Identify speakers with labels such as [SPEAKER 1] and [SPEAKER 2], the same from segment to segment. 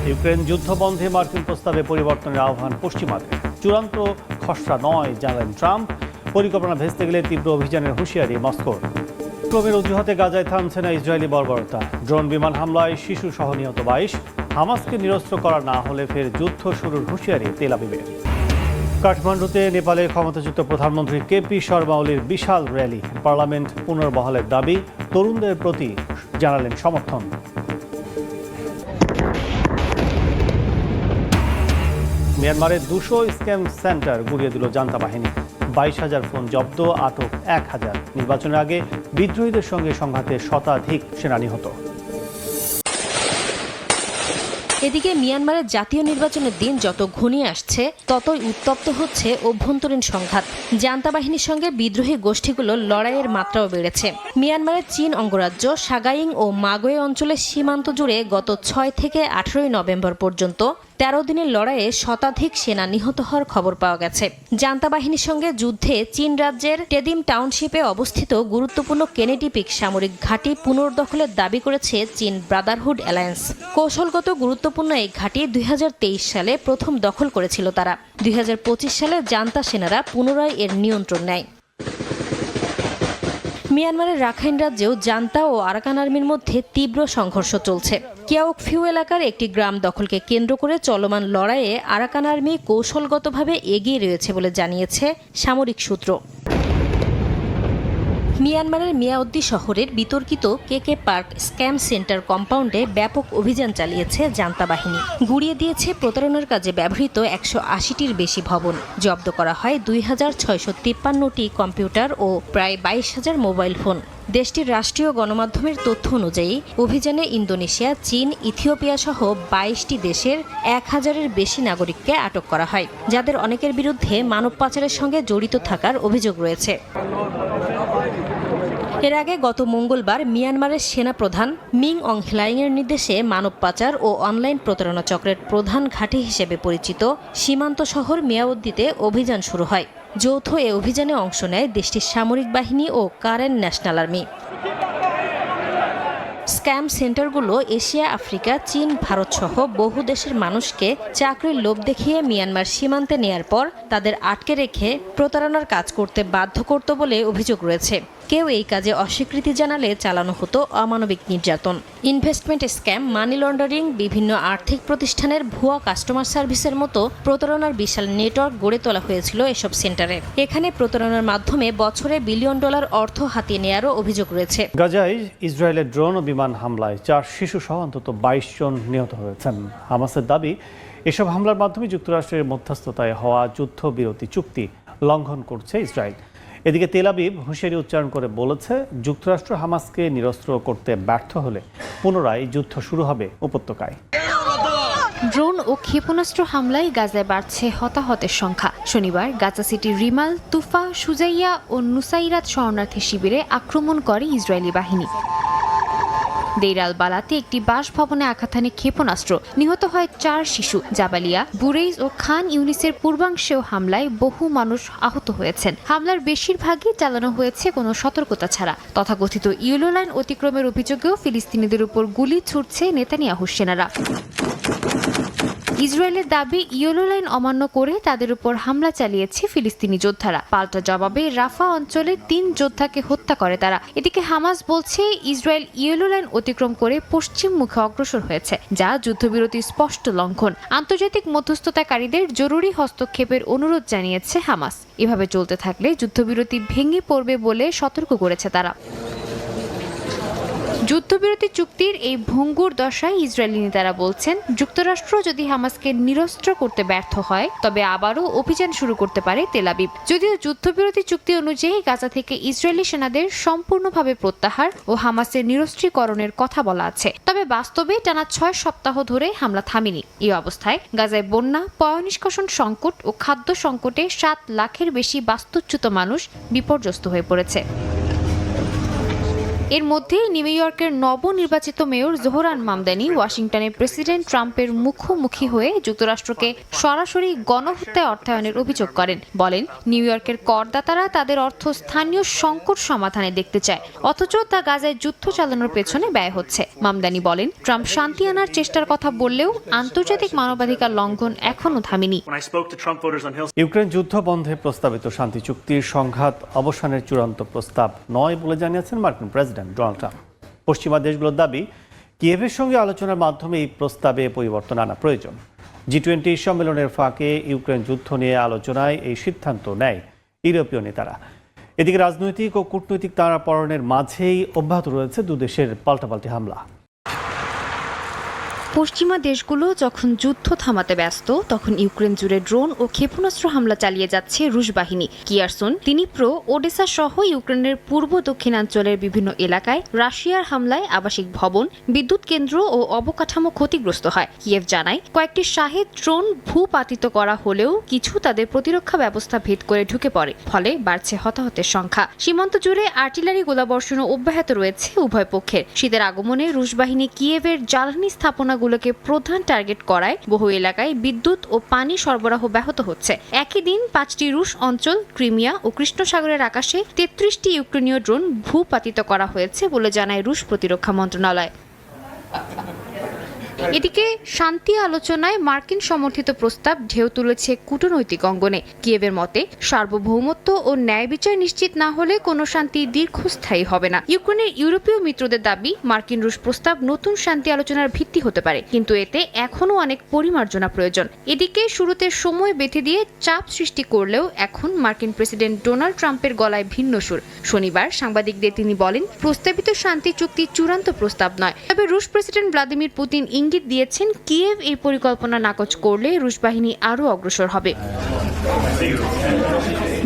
[SPEAKER 1] Ukraine যুদ্ধবন্ধে মার্কিন প্রস্তাবে পরিবর্তনের আহ্বান পশ্চিমাদের। চূড়ান্ত খসড়া নয় জানালেন ট্রাম্প। পরিকল্পনা ভেস্তে গেলে তীব্র অভিযানের হুঁশিয়ারি মস্কোর। ক্রমের অজুহাতে গাজায় থামছে না ইসরায়েলি বর্বরতা। ড্রোন বিমান হামলায় শিশু সহ নিহত 22। হামাসকে নিরস্ত্র করা না হলে ফের যুদ্ধ শুরুর হুঁশিয়ারি তেল আবিবের। কাঠমান্ডুতে নেপালের ক্ষমতাচ্যুত প্রধানমন্ত্রী কেপি শর্মা ওলির বিশাল র্যালি। পার্লামেন্ট পুনর্বহালের দাবি, তরুণদের প্রতি জানালেন সমর্থন। মিয়ানমারের 200 স্ক্যাম সেন্টার গুড়িয়ে দিল জান্তা বাহিনী। 22,000 ফোন জব্দ, আটক 1,000। নির্বাচনের আগে বিদ্রোহীদের সঙ্গে সংঘাতে শতাধিক সেনা নিহত।
[SPEAKER 2] এদিকে মিয়ানমারের জাতীয় নির্বাচনের দিন যত ঘনিয়ে আসছে ততই উত্তপ্ত হচ্ছে অভ্যন্তরীণ সংঘাত। জান্তা বাহিনীর সঙ্গে বিদ্রোহী গোষ্ঠীগুলোর লড়াইয়ের মাত্রাও বেড়েছে। মিয়ানমারের চীন অঙ্গরাজ্য সাগাইং ও মাগোয়ে অঞ্চলের সীমান্ত জুড়ে গত 6 থেকে 18 নভেম্বর পর্যন্ত 13 দিনের লড়াইয়ে শতাধিক সেনা নিহত হওয়ার খবর পাওয়া গেছে। জান্তা বাহিনীর সঙ্গে যুদ্ধে চীন রাজ্যের টেদিম টাউনশিপে অবস্থিত গুরুত্বপূর্ণ কেনেডি পিক সামরিক ঘাঁটি পুনর্দখলের দাবি করেছে চীন ব্রাদারহুড অ্যালায়েন্স। কৌশলগত গুরুত্বপূর্ণ এই ঘাঁটি 2023 সালে প্রথম দখল করেছিল তারা। 2025 সালে জান্তা সেনারা পুনরায় এর নিয়ন্ত্রণ নেয়। মিয়ানমারের রাখাইন রাজ্যেও জান্তা ও আরাকান আর্মির মধ্যে তীব্র সংঘর্ষ চলছে। কিয়াওকফিউ এলাকার একটি গ্রাম দখলকে কেন্দ্র করে চলমান লড়াইয়ে আরাকান আর্মি কৌশলগতভাবে এগিয়ে রয়েছে বলে জানিয়েছে সামরিক সূত্র। মিয়ানমারের মিয়াওদ্দি শহরের বিতর্কিত কেকে পার্ক স্ক্যাম সেন্টার কম্পাউন্ডে ব্যাপক অভিযান চালিয়েছে জান্তা বাহিনী। গুড়িয়ে দিয়েছে প্রতারণার কাজে ব্যবহৃত 180টির বেশি ভবন। জব্দ করা হয় 2,653টি কম্পিউটার ও প্রায় 22,000 মোবাইল ফোন। দেশটির রাষ্ট্রীয় গণমাধ্যমের তথ্য অনুযায়ী অভিযানে ইন্দোনেশিয়া, চীন, ইথিওপিয়া সহ 22টি দেশের 1,000-এর বেশি নাগরিককে আটক করা হয়, যাদের অনেকের বিরুদ্ধে মানব পাচারের সঙ্গে জড়িত থাকার অভিযোগ রয়েছে। এর আগে গত মঙ্গলবার মিয়ানমারের সেনা প্রধান মিং অং হ্লাইংয়ের নির্দেশে মানব পাচার ও অনলাইন প্রতারণা চক্রের প্রধান ঘাঁটি হিসেবে পরিচিত সীমান্ত শহর মিয়াওদ্দিতে অভিযান শুরু হয়। যৌথ এ অভিযানে অংশ নেয় দেশটির সামরিক বাহিনী ও কারেন ন্যাশনাল আর্মি। স্ক্যাম সেন্টারগুলো এশিয়া, আফ্রিকা, চীন, ভারত সহ বহু দেশের মানুষকে চাকরির লোভ দেখিয়ে মিয়ানমার সীমান্তে নেয়ার পর তাদের আটকে রেখে প্রতারণার কাজ করতে বাধ্য করত বলে অভিযোগ রয়েছে। কেউ এই কাজে অস্বীকৃতি জানালে চালানো হতো অমানবিক নির্যাতন। ইনভেস্টমেন্ট স্ক্যাম, মানি লন্ডারিং, বিভিন্ন আর্থিক প্রতিষ্ঠানের ভুয়া কাস্টমার সার্ভিসের মতো প্রতারণার বিশাল নেটওয়ার্ক গড়ে তোলা হয়েছিল এসব সেন্টারে। এখানে প্রতারণার মাধ্যমে বছরে বিলিয়ন ডলার অর্থ হাতিয়ে নেয়ারও অভিযোগ রয়েছে।
[SPEAKER 1] গাজায় ইসরায়েলের ড্রোন ও বিমান হামলায় 4 শিশু সহ অন্তত 22 জন নিহত হয়েছেন। হামাসের দাবি, এসব হামলার মাধ্যমে যুক্তরাষ্ট্রের মধ্যস্থতায় হওয়া যুদ্ধবিরতি চুক্তি লঙ্ঘন করছে ইসরায়েল। এদিকে তেল আবিব হুঁশিয়ারি উচ্চারণ করে বলেছে, যুক্তরাষ্ট্র হামাসকে নিরস্ত্র করতে ব্যর্থ হলে পুনরায় যুদ্ধ শুরু হবে উপত্যকায়।
[SPEAKER 3] ড্রোন ও ক্ষেপণাস্ত্র হামলায় গাজায় বাড়ছে হতাহতের সংখ্যা। শনিবার গাজা সিটির রিমাল, তুফা, সুজাইয়া ও নুসাইরাত শরণার্থী শিবিরে আক্রমণ করে ইসরায়েলি বাহিনী। দেইর আল বালাতে একটি বাসভবনে আঘাত হানে ক্ষেপণাস্ত্র। নিহত হয় 4 শিশু। জাবালিয়া, বুরেইজ ও খান ইউনিসের পূর্বাংশেও হামলায় বহু মানুষ আহত হয়েছেন। হামলার বেশিরভাগই চালানো হয়েছে কোনো সতর্কতা ছাড়া। তথাকথিত ইয়েলো লাইন অতিক্রমের অভিযোগেও ফিলিস্তিনিদের উপর গুলি ছুড়ছে নেতানিয়াহুর সেনারা। ইসরায়েলের দাবি, ইয়েলো লাইন অমান্য করে তাদের উপর হামলা চালিয়েছে ফিলিস্তিনি যোদ্ধারা। পাল্টা জবাবে রাফা অঞ্চলে 3 যোদ্ধাকে হত্যা করে তারা। এদিকে হামাস বলছে, ইসরায়েল ইয়েলো লাইন অতিক্রম করে পশ্চিম মুখে অগ্রসর হয়েছে, যা যুদ্ধবিরতির স্পষ্ট লঙ্ঘন। আন্তর্জাতিক মধ্যস্থতাকারীদের জরুরি হস্তক্ষেপের অনুরোধ জানিয়েছে হামাস। এভাবে চলতে থাকলে যুদ্ধবিরতি ভেঙে পড়বে বলে সতর্ক করেছে তারা। যুদ্ধবিরতি চুক্তির এই ভঙ্গুর দশায় ইসরায়েলি নেতারা বলছেন, যুক্তরাষ্ট্র যদি হামাসকে নিরস্ত্র করতে ব্যর্থ হয় তবে আবারও অভিযান শুরু করতে পারে তেল আবিব। যদিও যুদ্ধবিরতি চুক্তি অনুযায়ী গাজা থেকে ইসরায়েলি সেনাদের সম্পূর্ণভাবে প্রত্যাহার ও হামাসের নিরস্ত্রীকরণের কথা বলা আছে, তবে বাস্তবে টানা 6 সপ্তাহ ধরে হামলা থামেনি। এই অবস্থায় গাজায় বন্যা, পয়ঃনিষ্কাশন সংকট ও খাদ্য সংকটে 7 লাখের বেশি বাস্তুচ্যুত মানুষ বিপর্যস্ত হয়ে পড়েছে। এর মধ্যে নিউ ইয়র্কের নবনির্বাচিত মেয়র জোহরান মামদানি ওয়াশিংটনে প্রেসিডেন্ট ট্রাম্পের মুখোমুখি হয়ে যুক্তরাষ্ট্রকে সরাসরি গণহত্যায় অর্থায়নের অভিযোগ করেন। বলেন, নিউ ইয়র্কের করদাতারা তাদের অর্থ স্থানীয় সংকট সমাধানে দেখতে চায়, অথচ তা গাজায় যুদ্ধ চালানোর পেছনে ব্যয় হচ্ছে। মামদানি বলেন, ট্রাম্প শান্তি আনার চেষ্টার কথা বললেও আন্তর্জাতিক মানবাধিকার লঙ্ঘন এখনো থামেনি।
[SPEAKER 1] ইউক্রেন যুদ্ধ বন্ধে প্রস্তাবিত শান্তি চুক্তির সংঘাত অবসানের চূড়ান্ত প্রস্তাব নয় বলে জানিয়েছেন মার্কিন প্রেসিডেন্ট ডোনাল্ড ট্রাম্প। পশ্চিমা দেশগুলোর দাবি, কিয়েভের সঙ্গে আলোচনার মাধ্যমে এই প্রস্তাবে পরিবর্তন আনা প্রয়োজন। G20 সম্মেলনের ফাঁকে ইউক্রেন যুদ্ধ নিয়ে আলোচনায় এই সিদ্ধান্ত নেয় ইউরোপীয় নেতারা। এদিকে রাজনৈতিক ও কূটনৈতিক টানাপোড়েনের মাঝেই অব্যাহত রয়েছে দুদেশের পাল্টাপাল্টি হামলা।
[SPEAKER 3] পশ্চিমা দেশগুলো যখন যুদ্ধ থামাতে ব্যস্ত, তখন ইউক্রেন জুড়ে ড্রোন ও ক্ষেপণাস্ত্র হামলা চালিয়ে যাচ্ছে রুশ বাহিনী। কিয়ারসন, দিনিপ্রো, ওডেসা সহ ইউক্রেনের পূর্ব দক্ষিণাঞ্চলের বিভিন্ন এলাকায় রাশিয়ার হামলায় আবাসিক ভবন, বিদ্যুৎ কেন্দ্র ও অবকাঠামো ক্ষতিগ্রস্ত হয়। কিয়েভ জানায়, কয়েকটি শাহেদ ড্রোন ভূপাতিত করা হলেও কিছু তাদের প্রতিরক্ষা ব্যবস্থা ভেদ করে ঢুকে পড়ে, ফলে বাড়ছে হতাহতের সংখ্যা। সীমান্ত জুড়ে আর্টিলারি গোলাবর্ষণও অব্যাহত রয়েছে উভয় পক্ষের। শীতের আগমনে রুশ বাহিনী কিয়েভের জ্বালানি স্থাপনাগুলোকে প্রধান টার্গেট করায় বহু এলাকায় বিদ্যুৎ ও পানি সরবরাহ ব্যাহত হচ্ছে। একই দিন 5টি রুশ অঞ্চল, ক্রিমিয়া ও কৃষ্ণ সাগরের আকাশে 33টি ইউক্রেনীয় ড্রোন ভূপাতিত করা হয়েছে বলে জানায় রুশ প্রতিরক্ষা মন্ত্রণালয়। এদিকে শান্তি আলোচনায় মার্কিন সমর্থিত প্রস্তাব ঢেউ তুলেছে কূটনৈতিক অঙ্গনে। কিয়েভের মতে, সার্বভৌমত্ব ও ন্যায় বিচার নিশ্চিত না হলে কোনো শান্তি দীর্ঘস্থায়ী হবে না। ইউক্রেনের ইউরোপীয় মিত্রদের দাবি, মার্কিন রুশ প্রস্তাব নতুন শান্তি আলোচনার ভিত্তি হতে পারে, কিন্তু এতে এখনও অনেক পরিমার্জনা প্রয়োজন। এদিকে শুরুতে সময় বেঁধে দিয়ে চাপ সৃষ্টি করলেও এখন মার্কিন প্রেসিডেন্ট ডোনাল্ড ট্রাম্পের গলায় ভিন্ন সুর। শনিবার সাংবাদিকদের তিনি বলেন, প্রস্তাবিত শান্তি চুক্তি চূড়ান্ত প্রস্তাব নয়, তবে রুশ প্রেসিডেন্ট ভ্লাদিমির পুতিন ইঙ্গিত দিয়েছেন কিয়েভ এই পরিকল্পনা নাকচ করলে রুশ বাহিনী আরও অগ্রসর হবে।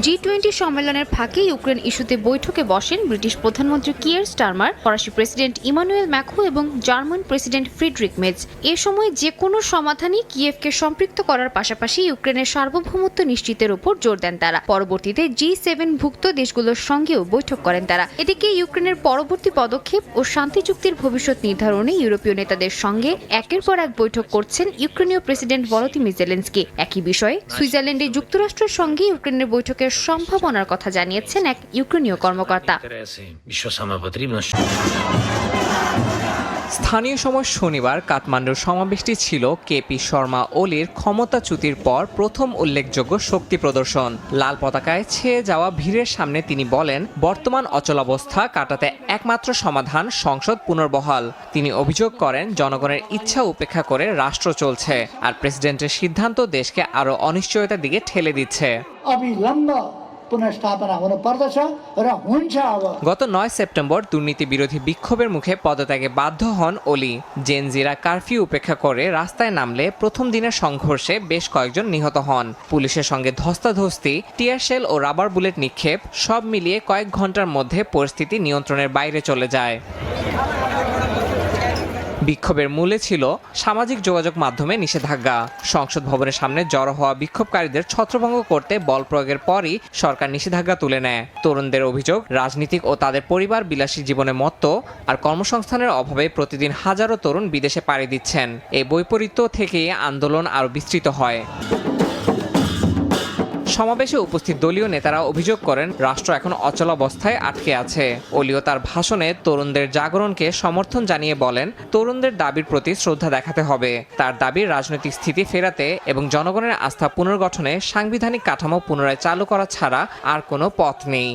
[SPEAKER 3] G20 সম্মেলনের ফাঁকে ইউক্রেন ইস্যুতে বৈঠকে বসেন ব্রিটিশ প্রধানমন্ত্রী কিয়ার স্টারমার, ফরাসি প্রেসিডেন্ট ইমানুয়েল ম্যাক্রো এবং জার্মান প্রেসিডেন্ট ফ্রিডরিক মেজ। এ সময় যে কোনো সমাধানই কিয়েভকে সম্পৃক্ত করার পাশাপাশি ইউক্রেনের সার্বভৌমত্ব নিশ্চিতের উপর জোর দেন তারা। পরবর্তীতে G7 ভুক্ত দেশগুলোর সঙ্গেও বৈঠক করেন তারা। এদিকে ইউক্রেনের পরবর্তী পদক্ষেপ ও শান্তি চুক্তির ভবিষ্যৎ নির্ধারণে ইউরোপীয় নেতাদের সঙ্গে একের পর এক বৈঠক করছেন ইউক্রেনীয় প্রেসিডেন্ট ভলোদিমির জেলেনস্কি। একই বিষয়ে সুইজারল্যান্ডে যুক্তরাষ্ট্রের সঙ্গে ইউক্রেনের বৈঠকের সম্ভাবনার কথা জানিয়েছেন এক ইউক্রেনীয় কর্মকর্তা।
[SPEAKER 4] স্থানীয় সময় শনিবার কাঠমান্ডুর সমাবেশটি ছিল কেপি শর্মা ওলির ক্ষমতাচ্যুতির পর প্রথম উল্লেখযোগ্য শক্তি প্রদর্শন। লাল পতাকায় ছেয়ে যাওয়া ভিড়ের সামনে তিনি বলেন, বর্তমান অচলাবস্থা কাটাতে একমাত্র সমাধান সংসদ পুনর্বহাল। তিনি অভিযোগ করেন, জনগণের ইচ্ছা উপেক্ষা করে রাষ্ট্র চলছে, আর প্রেসিডেন্টের সিদ্ধান্ত দেশকে আরও অনিশ্চয়তার দিকে ঠেলে দিচ্ছে। গত 9 সেপ্টেম্বর দুর্নীতি বিরোধী বিক্ষোভের মুখে পদত্যাগে বাধ্য হন ওলি। জেনজিরা কারফিউ উপেক্ষা করে রাস্তায় নামলে প্রথম দিনের সংঘর্ষে বেশ কয়েকজন নিহত হন। পুলিশের সঙ্গে ধস্তাধস্তি, টিয়ারশেল ও রাবার বুলেট নিক্ষেপ সব মিলিয়ে কয়েক ঘন্টার মধ্যে পরিস্থিতি নিয়ন্ত্রণের বাইরে চলে যায়। বিক্ষোভের মূলে ছিল সামাজিক যোগাযোগ মাধ্যমে নিষেধাজ্ঞা। সংসদ ভবনের সামনে জড়ো হওয়া বিক্ষোভকারীদের ছত্রভঙ্গ করতে বল প্রয়োগের পরই সরকার নিষেধাজ্ঞা তুলে নেয়। তরুণদের অভিযোগ, রাজনীতিক ও তাদের পরিবার বিলাসী জীবনে মত্ত, আর কর্মসংস্থানের অভাবে প্রতিদিন হাজারো তরুণ বিদেশে পাড়ি দিচ্ছেন। এই বৈপরীত্য থেকেই আন্দোলন আরও বিস্তৃত হয়। সমাবেশে উপস্থিত দলীয় নেতারা অভিযোগ করেন, রাষ্ট্র এখন অচলাবস্থায় আটকে আছে। ওলিও তার ভাষণে তরুণদের জাগরণকে সমর্থন জানিয়ে বলেন, তরুণদের দাবির প্রতি শ্রদ্ধা দেখাতে হবে। তার দাবি, রাজনৈতিক স্থিতি ফেরাতে এবং জনগণের আস্থা পুনর্গঠনে সাংবিধানিক কাঠামো পুনরায় চালু করা ছাড়া আর কোনো পথ নেই।